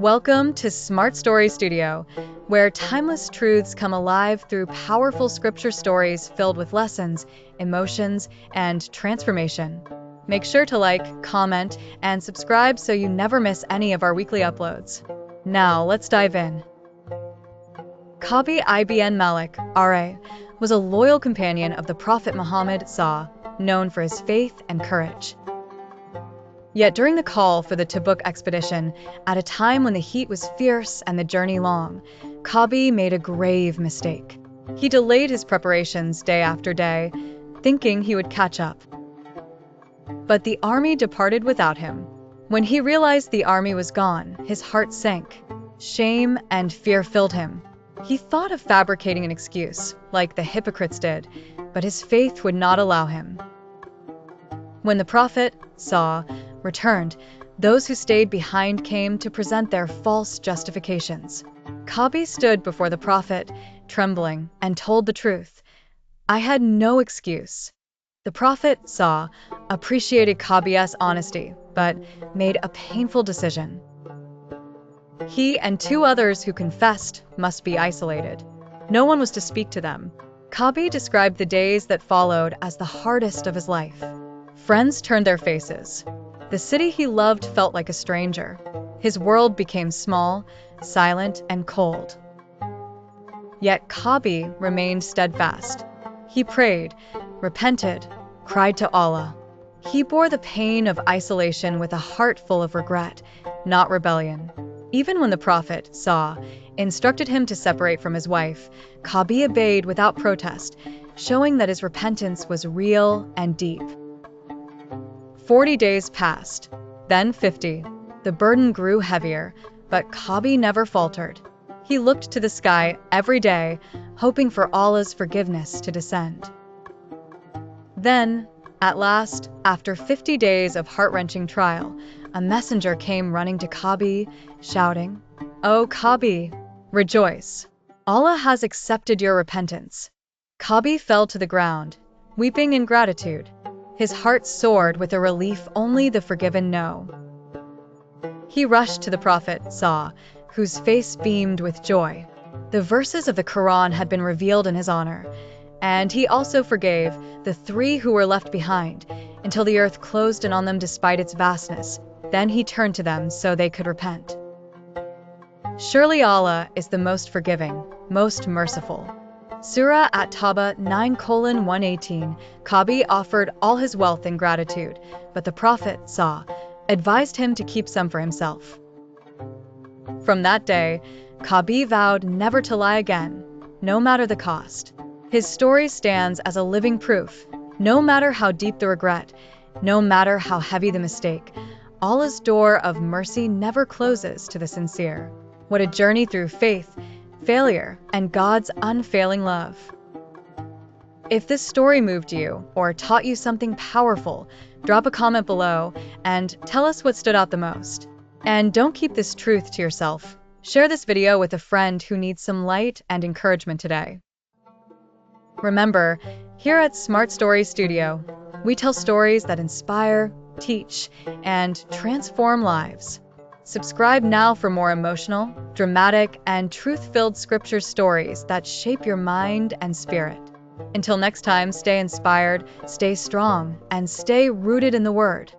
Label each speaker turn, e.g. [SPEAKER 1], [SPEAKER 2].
[SPEAKER 1] Welcome to Smart Story Studio, where timeless truths come alive through powerful scripture stories filled with lessons, emotions, and transformation. Make sure to like, comment, and subscribe so you never miss any of our weekly uploads. Now, let's dive in. Ka'b ibn Malik, R.A., was a loyal companion of the Prophet Muhammad known for his faith and courage. Yet during the call for the Tabuk expedition, at a time when the heat was fierce and the journey long, Ka'b made a grave mistake. He delayed his preparations day after day, thinking he would catch up. But the army departed without him. When he realized the army was gone, his heart sank. Shame and fear filled him. He thought of fabricating an excuse, like the hypocrites did, but his faith would not allow him. When the Prophet returned, those who stayed behind came to present their false justifications. Ka'b stood before the Prophet, trembling, and told the truth. "I had no excuse." The Prophet appreciated Ka'b's honesty, but made a painful decision. He and two others who confessed must be isolated. No one was to speak to them. Ka'b described the days that followed as the hardest of his life. Friends turned their faces. The city he loved felt like a stranger. His world became small, silent, and cold. Yet Ka'b remained steadfast. He prayed, repented, cried to Allah. He bore the pain of isolation with a heart full of regret, not rebellion. Even when the Prophet instructed him to separate from his wife, Ka'b obeyed without protest, showing that his repentance was real and deep. 40 days passed, then 50. The burden grew heavier, but Ka'b never faltered. He looked to the sky every day, hoping for Allah's forgiveness to descend. Then, at last, after 50 days of heart-wrenching trial, a messenger came running to Ka'b, shouting, "O Ka'b, rejoice! Allah has accepted your repentance." Ka'b fell to the ground, weeping in gratitude. His heart soared with a relief only the forgiven know. He rushed to the Prophet, whose face beamed with joy. The verses of the Quran had been revealed in his honor, and he also forgave the three who were left behind, until the earth closed in on them despite its vastness. Then he turned to them so they could repent. Surely Allah is the most forgiving, most merciful. Surah At-Tawbah 9:118. Ka'b offered all his wealth in gratitude, but the Prophet advised him to keep some for himself. From that day, Ka'b vowed never to lie again, no matter the cost. His story stands as a living proof. No matter how deep the regret, no matter how heavy the mistake, Allah's door of mercy never closes to the sincere. What a journey through faith, failure, and God's unfailing love. If this story moved you or taught you something powerful, drop a comment below and tell us what stood out the most. And don't keep this truth to yourself. Share this video with a friend who needs some light and encouragement today. Remember, here at Smart Story Studio, we tell stories that inspire, teach, and transform lives. Subscribe now for more emotional, dramatic, and truth-filled scripture stories that shape your mind and spirit. Until next time, stay inspired, stay strong, and stay rooted in the Word.